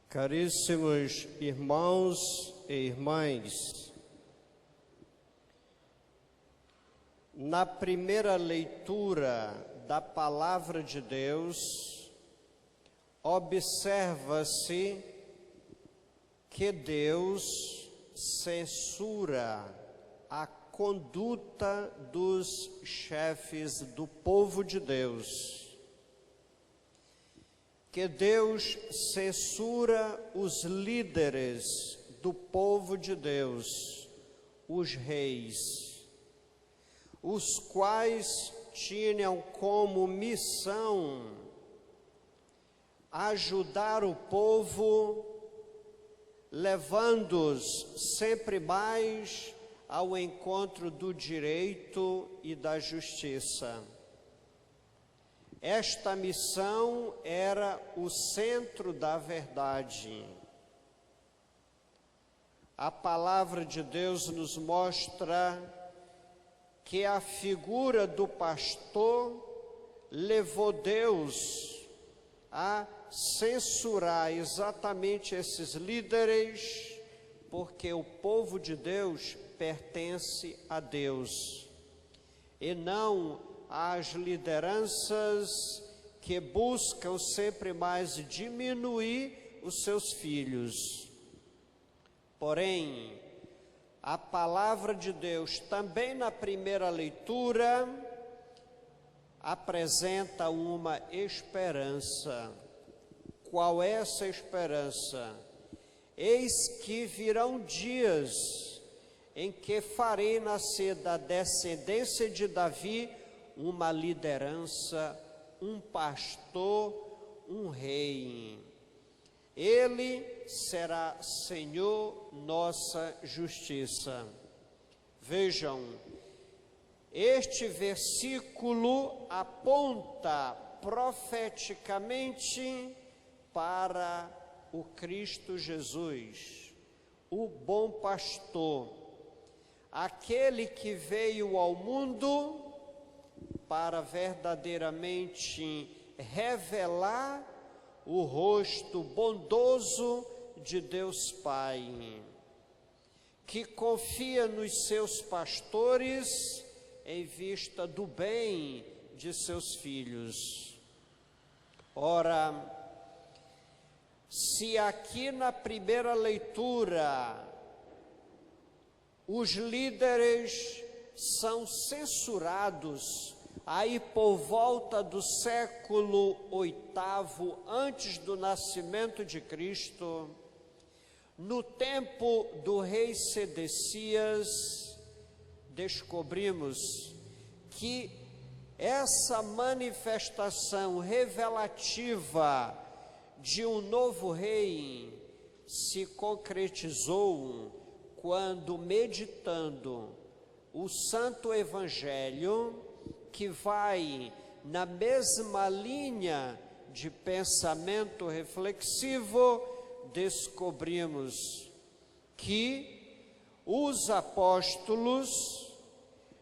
Caríssimos irmãos e irmãs, na primeira leitura da Palavra de Deus, observa-se que Deus censura a conduta dos chefes do povo de Deus, que Deus censura os líderes do povo de Deus, os reis, os quais tinham como missão ajudar o povo, levando-os sempre mais ao encontro do direito e da justiça. Esta missão era o centro da verdade. A palavra de Deus nos mostra que a figura do pastor levou Deus a censurar exatamente esses líderes, porque o povo de Deus pertence a Deus, e não às lideranças que buscam sempre mais diminuir os seus filhos. Porém, a palavra de Deus, também na primeira leitura, apresenta uma esperança. Qual é essa esperança? Eis que virão dias em que farei nascer da descendência de Davi uma liderança, um pastor, um rei. Ele será Senhor, nossa justiça. Vejam, este versículo aponta profeticamente para o Cristo Jesus, o bom pastor, aquele que veio ao mundo para verdadeiramente revelar o rosto bondoso de Deus Pai, que confia nos seus pastores em vista do bem de seus filhos. Ora, se aqui na primeira leitura os líderes são censurados aí por volta do século VIII, antes do nascimento de Cristo, no tempo do rei Sedecias, descobrimos que essa manifestação revelativa de um novo rei se concretizou quando, meditando o Santo Evangelho, que vai na mesma linha de pensamento reflexivo, descobrimos que os apóstolos,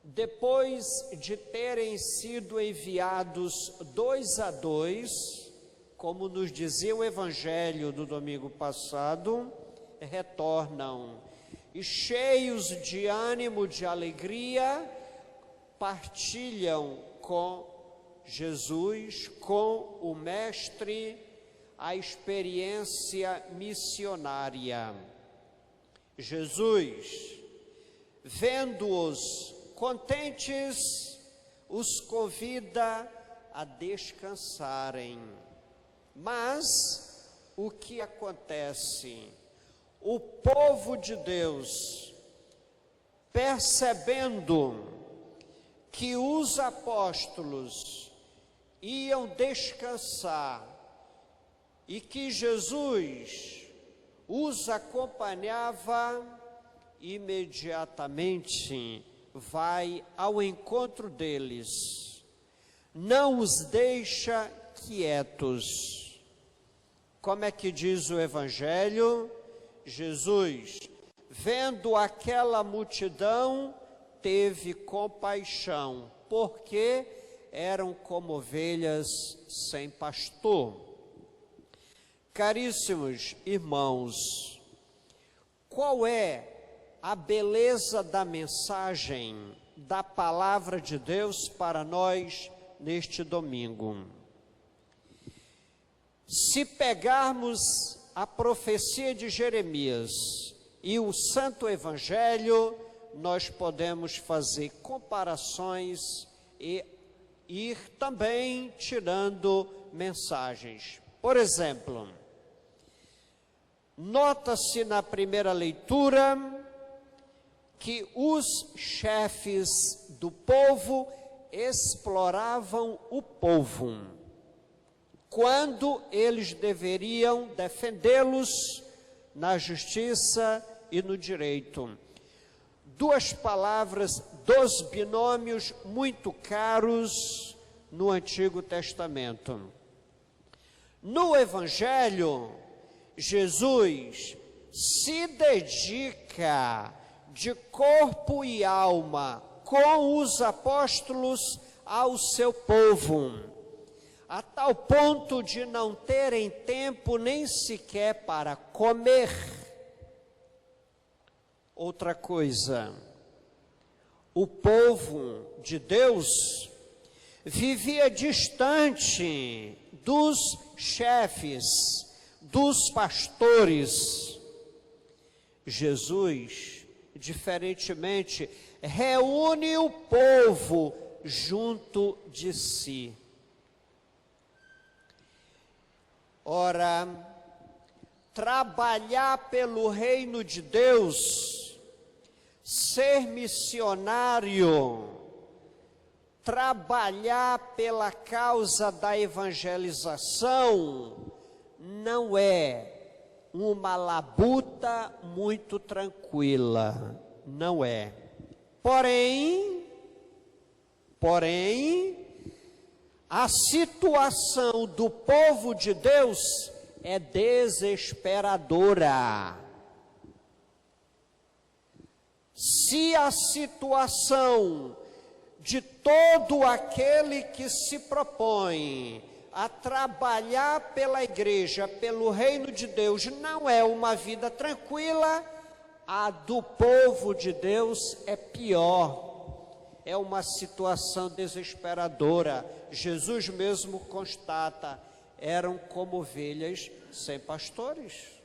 depois de terem sido enviados 2 a 2, como nos dizia o Evangelho do domingo passado, retornam e cheios de ânimo, de alegria, partilham com Jesus, com o Mestre, a experiência missionária. Jesus, vendo-os contentes, os convida a descansarem. Mas o que acontece? O povo de Deus, percebendo que os apóstolos iam descansar e que Jesus os acompanhava, imediatamente vai ao encontro deles, não os deixa quietos. Como é que diz o Evangelho? Jesus, vendo aquela multidão, teve compaixão, porque eram como ovelhas sem pastor. Caríssimos irmãos, qual é a beleza da mensagem da palavra de Deus para nós neste domingo? Se pegarmos a profecia de Jeremias e o Santo Evangelho, nós podemos fazer comparações e ir também tirando mensagens. Por exemplo, nota-se na primeira leitura que os chefes do povo exploravam o povo, quando eles deveriam defendê-los na justiça e no direito. Duas palavras, dois binômios muito caros no Antigo Testamento. No Evangelho, Jesus se dedica de corpo e alma com os apóstolos ao seu povo, a tal ponto de não terem tempo nem sequer para comer. Outra coisa, o povo de Deus vivia distante dos chefes, dos pastores. Jesus, diferentemente, reúne o povo junto de si. Ora, trabalhar pelo reino de Deus, ser missionário, trabalhar pela causa da evangelização, não é uma labuta muito tranquila, não é. Porém, a situação do povo de Deus é desesperadora. Se a situação de todo aquele que se propõe a trabalhar pela igreja, pelo reino de Deus, não é uma vida tranquila, a do povo de Deus é pior. É uma situação desesperadora. Jesus mesmo constata, eram como ovelhas sem pastores.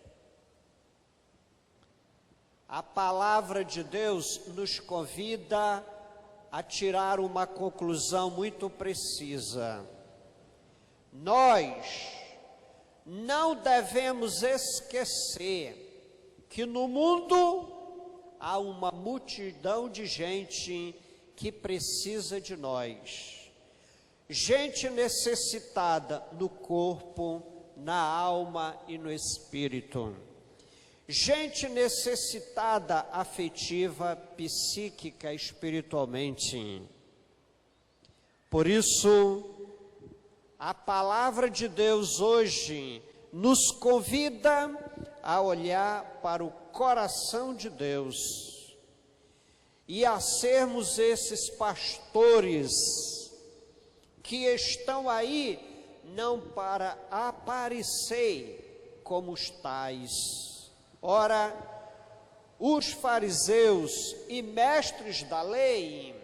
A palavra de Deus nos convida a tirar uma conclusão muito precisa. Nós não devemos esquecer que no mundo há uma multidão de gente que precisa de nós. Gente necessitada no corpo, na alma e no espírito. Gente necessitada afetiva, psíquica, espiritualmente. Por isso, a palavra de Deus hoje nos convida a olhar para o coração de Deus e a sermos esses pastores que estão aí não para aparecer como os tais. Ora, os fariseus e mestres da lei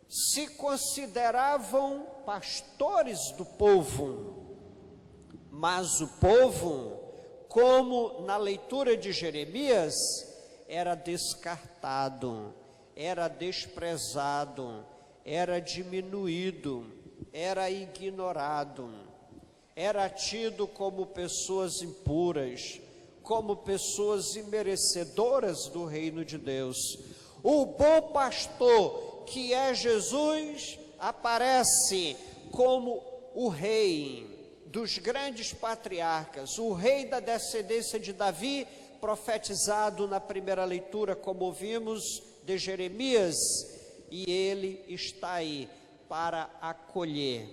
se consideravam pastores do povo, mas o povo, como na leitura de Jeremias, era descartado, era desprezado, era diminuído, era ignorado, era tido como pessoas impuras, como pessoas imerecedoras do reino de Deus. O bom pastor, que é Jesus, aparece como o rei dos grandes patriarcas, o rei da descendência de Davi, profetizado na primeira leitura, como vimos, de Jeremias, e ele está aí para acolher,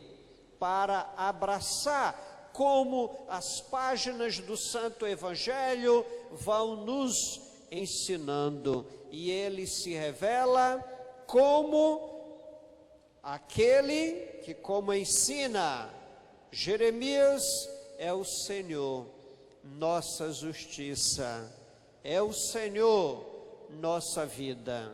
para abraçar, como as páginas do Santo Evangelho vão nos ensinando, e ele se revela como aquele que, como ensina Jeremias, é o Senhor, nossa justiça, é o Senhor, nossa vida.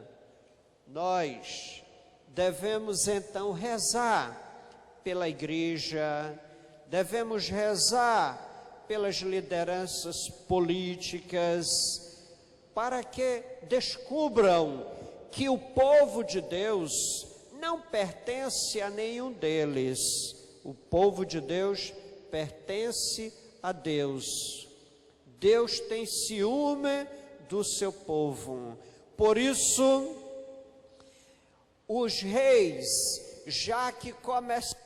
Nós devemos então rezar pela igreja, devemos rezar pelas lideranças políticas, para que descubram que o povo de Deus não pertence a nenhum deles. O povo de Deus pertence a Deus. Deus tem ciúme do seu povo. Por isso, os reis, já que começaram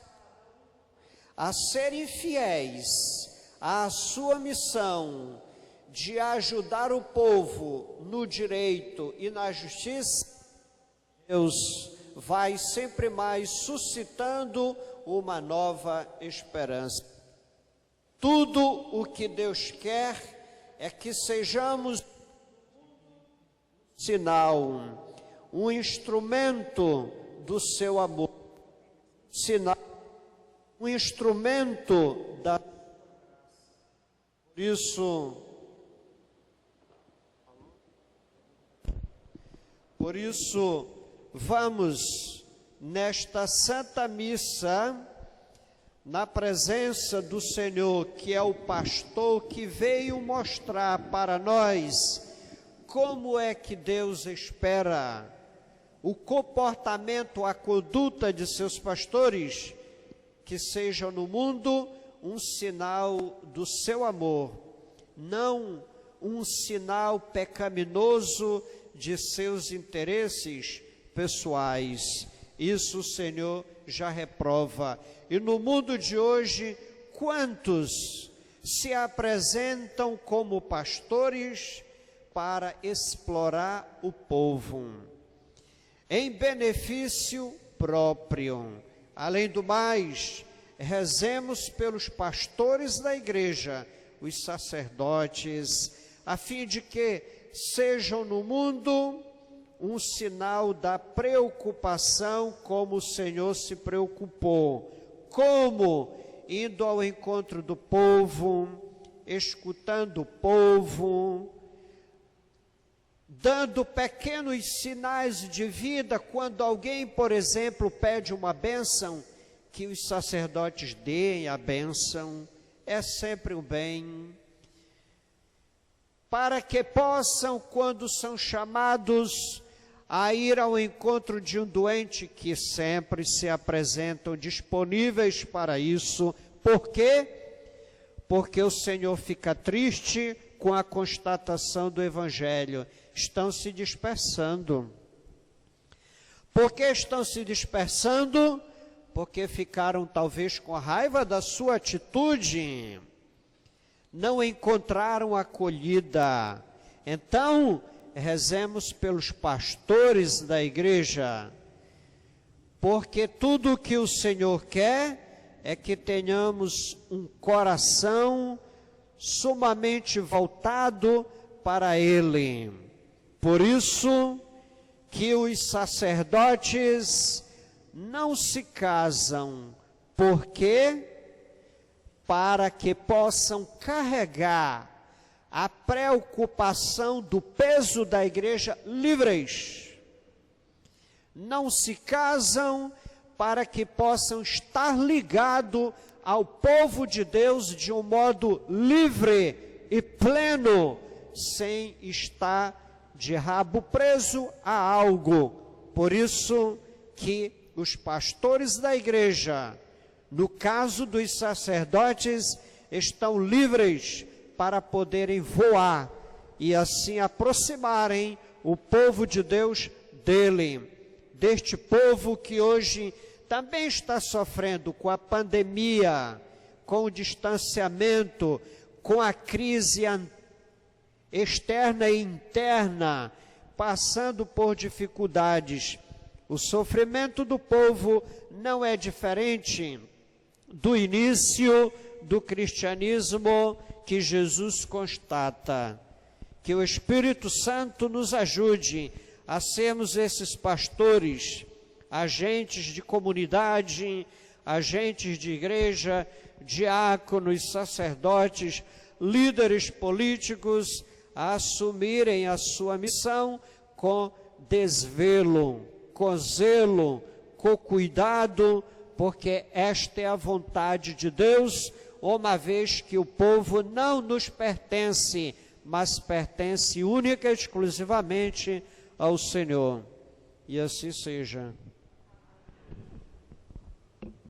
a serem fiéis à sua missão de ajudar o povo no direito e na justiça, Deus vai sempre mais suscitando uma nova esperança. Tudo o que Deus quer é que sejamos sinal, um instrumento do seu amor, sinal, um instrumento da... Por isso, vamos nesta Santa Missa, na presença do Senhor, que é o pastor que veio mostrar para nós como é que Deus espera o comportamento, a conduta de seus pastores, que seja no mundo um sinal do seu amor, não um sinal pecaminoso de seus interesses pessoais. Isso o Senhor já reprova. E no mundo de hoje, quantos se apresentam como pastores para explorar o povo, em benefício próprio? Além do mais, rezemos pelos pastores da igreja, os sacerdotes, a fim de que sejam no mundo um sinal da preocupação como o Senhor se preocupou, como indo ao encontro do povo, escutando o povo, dando pequenos sinais de vida. Quando alguém, por exemplo, pede uma bênção, que os sacerdotes deem a bênção, é sempre o bem, para que possam, quando são chamados a ir ao encontro de um doente, que sempre se apresentam disponíveis para isso. Por quê? Porque o Senhor fica triste com a constatação do Evangelho. Estão se dispersando. Por que estão se dispersando? Porque ficaram talvez com raiva da sua atitude, não encontraram acolhida. Então, rezemos pelos pastores da igreja, porque tudo o que o Senhor quer é que tenhamos um coração sumamente voltado para Ele. Por isso que os sacerdotes não se casam, porque para que possam carregar a preocupação do peso da igreja livres. Não se casam para que possam estar ligados ao povo de Deus de um modo livre e pleno, sem estar de rabo preso a algo. Por isso que os pastores da igreja, no caso dos sacerdotes, estão livres para poderem voar e assim aproximarem o povo de Deus dele, deste povo que hoje também está sofrendo com a pandemia, com o distanciamento, com a crise externa e interna, passando por dificuldades. O sofrimento do povo não é diferente do início do cristianismo que Jesus constata. Que o Espírito Santo nos ajude a sermos esses pastores, agentes de comunidade, agentes de igreja, diáconos, sacerdotes, líderes políticos a assumirem a sua missão com desvelo, com zelo, com cuidado, porque esta é a vontade de Deus, uma vez que o povo não nos pertence, mas pertence única e exclusivamente ao Senhor. E assim seja.